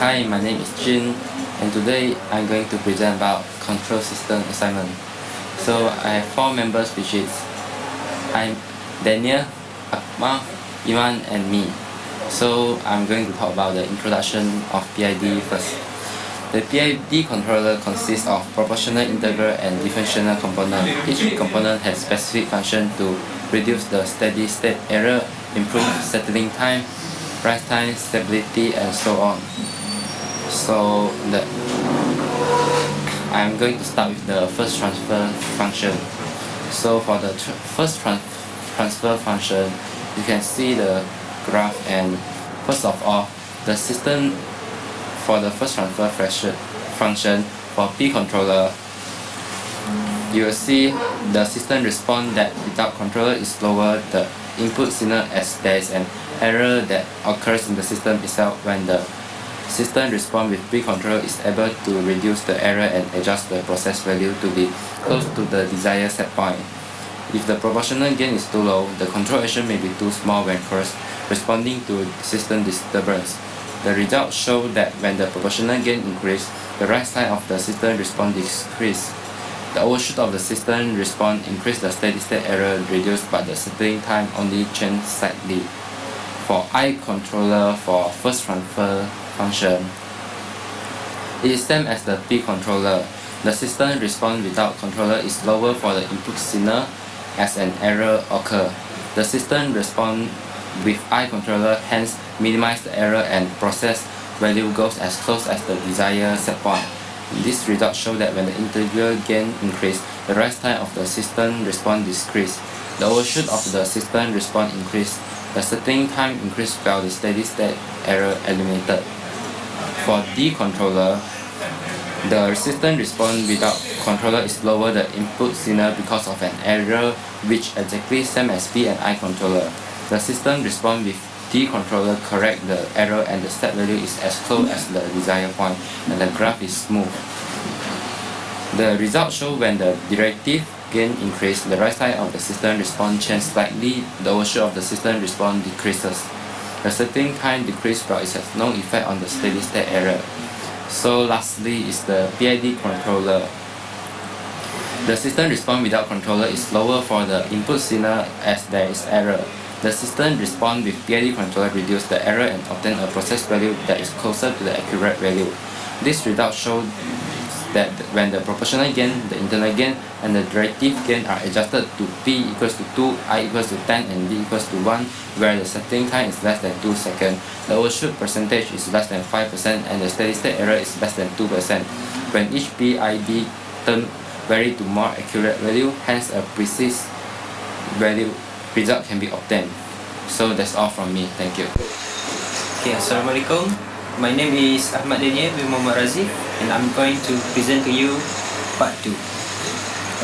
Hi, my name is Jin, and today I'm going to present about control system assignment. So I have 4 members, which is I'm Daniel, Akmal, Iman, and me. So I'm going to talk about the introduction of PID first. The PID controller consists of proportional, integral, and differential components. Each component has specific function to reduce the steady state error, improve settling time, rise time, stability, and so on. So I'm going to start with the first transfer function. So for the first transfer function, you can see the graph, and first of all, the system for the first transfer function for P controller, you will see the system response that without controller is lower the input signal, as there is an error that occurs in the system itself. When the system response with P controller is able to reduce the error and adjust the process value to be close to the desired set point. If the proportional gain is too low, the control action may be too small when responding to system disturbance. The results show that when the proportional gain increases, the rise time of the system response decreases. The overshoot of the system response increases, the steady state error reduced, but the settling time only changes slightly. For I controller for first transfer function, it is same as the P controller. The system response without controller is lower for the input signal as an error occurs. The system response with I controller hence minimize the error and process value goes as close as the desired set point. This result shows that when the integral gain increase, the rise time of the system response decrease. The overshoot of the system response increase. The settling time increase while the steady state error eliminated. For D controller, the system response without controller is lower the input signal because of an error which exactly same as P and I controller. The system response with D controller correct the error and the step value is as close as the desired point, and the graph is smooth. The results show when the derivative gain increase, the rise time of the system response changes slightly, the overshoot of the system response decreases. The settling time decreases but it has no effect on the steady state error. So lastly is the PID controller. The system response without controller is lower for the input signal as there is error. The system response with PID controller reduces the error and obtain a process value that is closer to the accurate value. This result shows that when the proportional gain, the internal gain, and the derivative gain are adjusted to P equals to 2, I equals to 10, and D equals to 1, where the settling time is less than 2 seconds, the overshoot percentage is less than 5%, and the steady state error is less than 2%. When each PID term vary to more accurate value, hence a precise value result can be obtained. So that's all from me. Thank you. Okay, Assalamualaikum. My name is Ahmad Daniel bin Muhammad Razif, and I'm going to present to you part 2.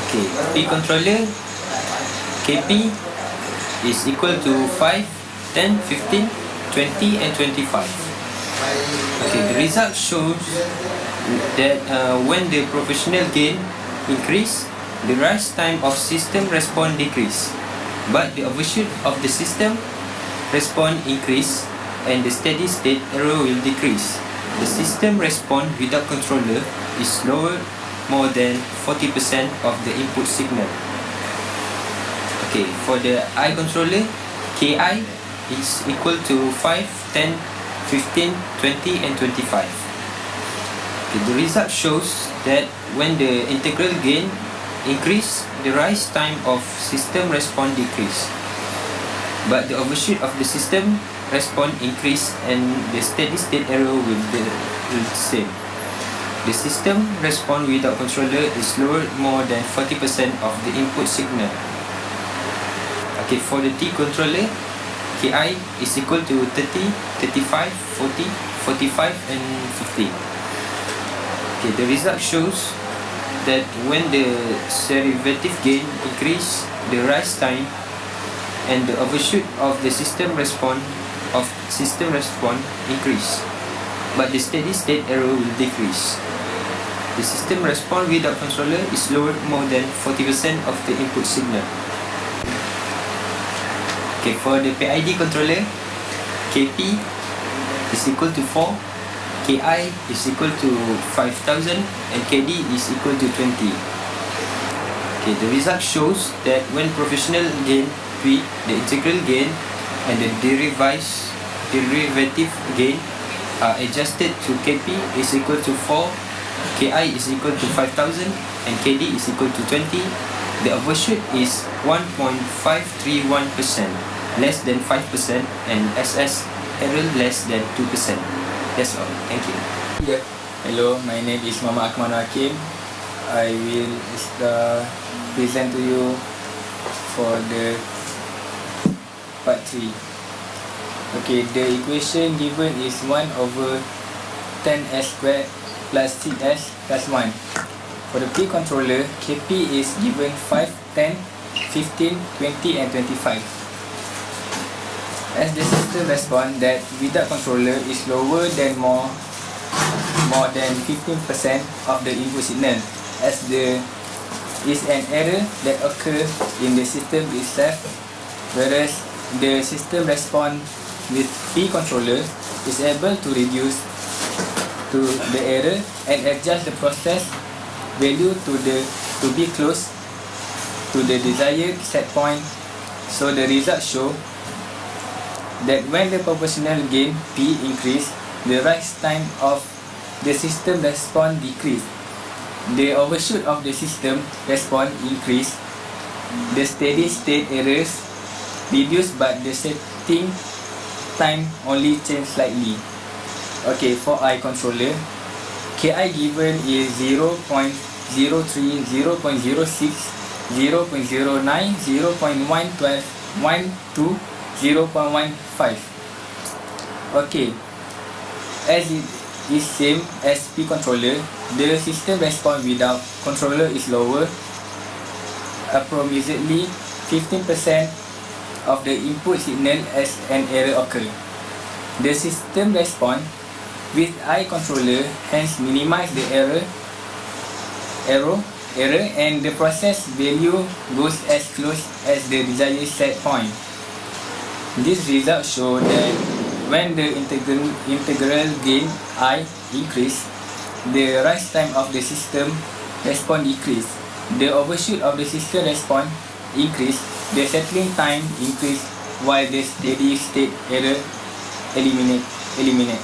Okay, P controller KP is equal to 5, 10, 15, 20, and 25. Okay, the result shows that when the proportional gain increase, the rise time of system response decrease, but the overshoot of the system response increase and the steady state error will decrease. The system response without controller is lower more than 40% of the input signal. Okay, for the I controller, KI is equal to 5, 10, 15, 20, and 25. Okay, the result shows that when the integral gain increase, the rise time of system response decrease, but the overshoot of the system response increase and the steady state error will be the same. The system response without controller is lower more than 40% of the input signal. Okay, for the T controller, KI is equal to 30, 35, 40, 45, and 50. Okay, the result shows that when the derivative gain increase, the rise time and the overshoot of the system response increase, but the steady state error will decrease. The system response without controller is lower more than 40% of the input signal. Okay, for the PID controller, KP is equal to 4, Ki is equal to 5000 and Kd is equal to 20. Okay, the result shows that when proportional gain P, the integral gain and the derivative gain are adjusted to Kp is equal to 4, Ki is equal to 5000 and Kd is equal to 20. The overshoot is 1.531%, less than 5%, and SS error less than 2%. That's all. Thank you. Yeah. Hello, my name is Muahh. I will present to you for the part 3. Okay, the equation given is 1/10s squared plus 6s plus 1. For the P controller, Kp is given 5, 10, 15, 20 and 25. As the system response that without controller is lower than more than 15% of the input signal, as there is an error that occurs in the system itself, whereas the system response with P controller is able to reduce to the error and adjust the process value to be close to the desired set point. So the results show that when the proportional gain P increase, the rise time of the system response decrease. The overshoot of the system response increase. The steady state errors reduce, but the setting time only change slightly. Okay, for I controller, Ki given is 0.03, 0.06, 0.09, 0.112, 1, 2, 0.15. Okay, as it is same as P controller, the system response without controller is lower, approximately 15% of the input signal as an error occur. The system response with I controller hence minimize the error and the process value goes as close as the desired set point. This result show that when the integral gain I increase, the rise time of the system response decrease. The overshoot of the system response increase. The settling time increase, while the steady state error eliminate.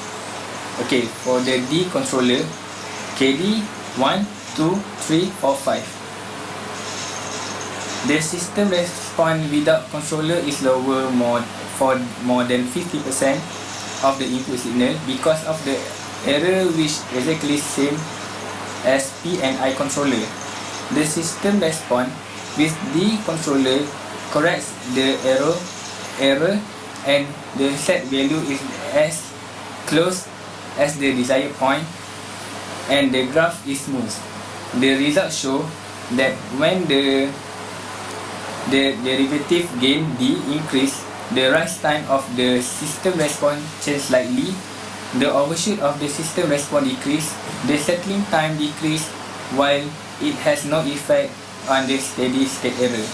Okay, for the D controller, Kd 1, 2, 3, 4, 5. The system response without controller is lower for more than 50% of the input signal because of the error which exactly same as P and I controller. The system response with D controller corrects the error and the set value is as close as the desired point and the graph is smooth. The results show that when the derivative gain D increase, the rise time of the system response change slightly, the overshoot of the system response decrease, the settling time decrease, while it has no effect on the steady state error.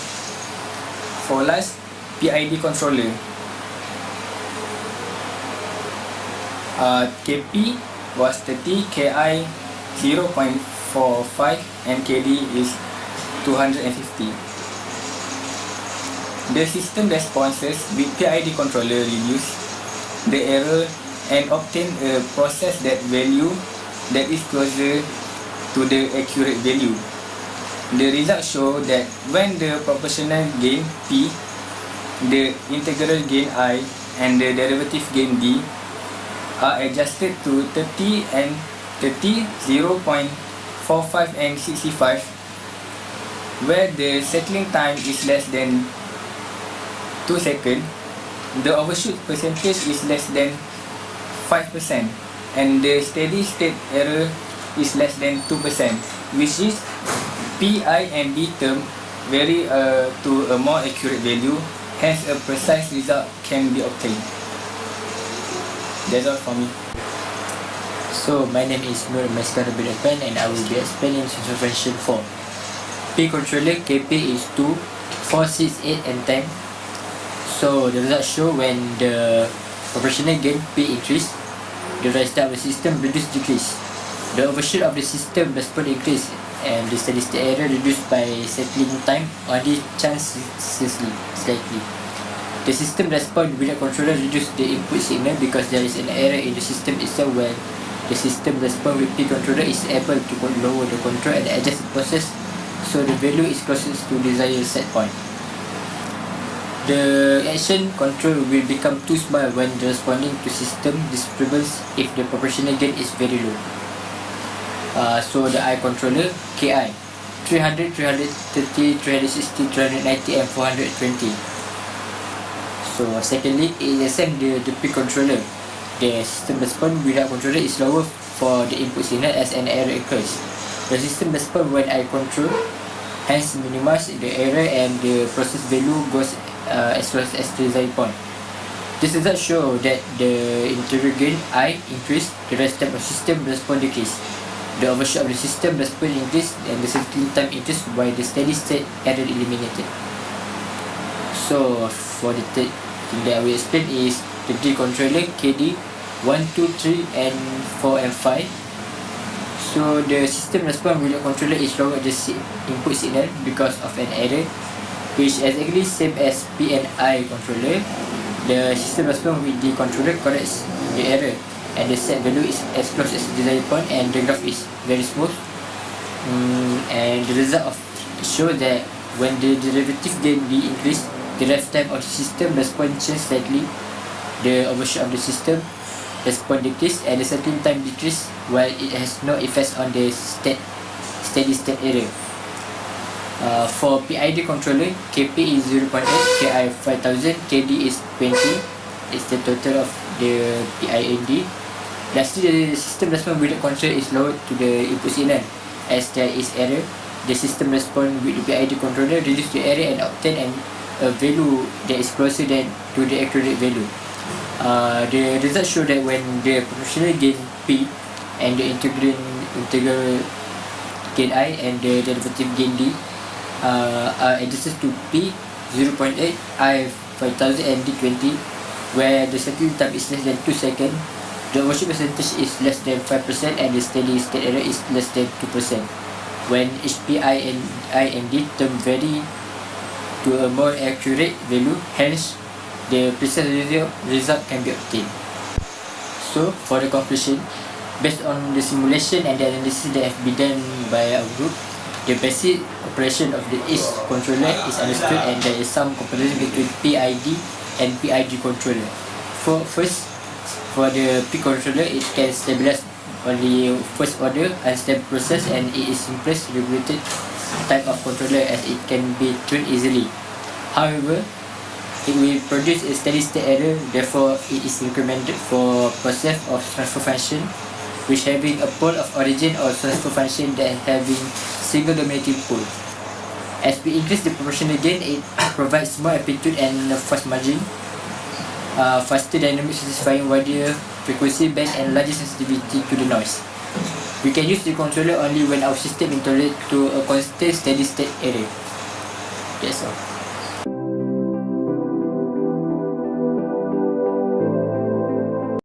For last, PID controller, Kp was 30, Ki 0.45 and Kd is 250. The system responses with PID controller reduce the error and obtain a process that value that is closer to the accurate value. The results show that when the proportional gain P, the integral gain I and the derivative gain D are adjusted to 30 and 30, 0.45 and 65, where the settling time is less than 2 seconds, the overshoot percentage is less than 5%, and the steady state error is less than 2%, which is P, I and D term vary to a more accurate value, hence a precise result can be obtained. That's all for me. So my name is Nur Maskar bin Afan and I will be explaining intervention 4. P controller Kp is 2, 4, 6, 8 and 10. So the results show when the proportional gain P increase, the rise down of the system reduce decrease. The overshoot of the system response increase, and the steady state error reduced by settling time only chancelessly slightly. The system response without controller reduce the input signal because there is an error in the system itself. When the system response with P-controller is able to lower the control and adjust the process so the value is closest to desired set point. The action control will become too small when responding to system disturbances if the proportional gain is very low. So the I controller KI 300, 330, 360, 390 and 420. So secondly, ASM the P controller. The system response without controller is lower for the input signal as an error occurs. The system response when I control hence minimize the error and the process value goes as close as the desired point. This result show that the interior gain I increase, the rest time of system response decrease. The overshoot of the system response increase and the settling time increase while the steady state error eliminated. So for the third thing that I will explain is the D controller KD 1, 2, 3 and 4 and 5. So the system response without controller is lower the input signal because of an error, which is exactly same as P and I controller. The system response with the controller corrects the error and the set value is as close as the desired point and the graph is very smooth. And the result of show that when the derivative gain D increase, the lifetime of the system response change slightly, the overshoot of the system response decrease and the settling time decrease while it has no effects on the steady state error. For PID controller, KP is 0.8, KI 5000, KD is 20. It's the total of the PID. Lastly, the system response without control is lowered to the input signal. As there is error, the system response with the PID controller reduce the error and obtain a value that is closer than to the accurate value. The results show that when the proportional gain P and the integral gain I and the derivative gain D are adjusted to P 0.8, I 5000 and D 20, where the settling time is less than 2 seconds, the overshoot percentage is less than 5% and the steady state error is less than 2%. When HPI and I and D term vary to a more accurate value, hence the precise result can be obtained. So for the conclusion, based on the simulation and the analysis that have been done by our group, the basic operation of the each controller is understood and there is some comparison between PID and PID controller. For the P controller, it can stabilize only first order unstable process and it is simplest regulated type of controller as it can be tuned easily. However, it will produce a steady state error, therefore it is recommended for process of transfer function which having a pole of origin or transfer function that having single dominating pole. As we increase the proportional gain, it provides more amplitude and fast margin, faster dynamic satisfying wider frequency band and larger sensitivity to the noise. We can use the controller only when our system is tolerant to a constant steady state error. That's all.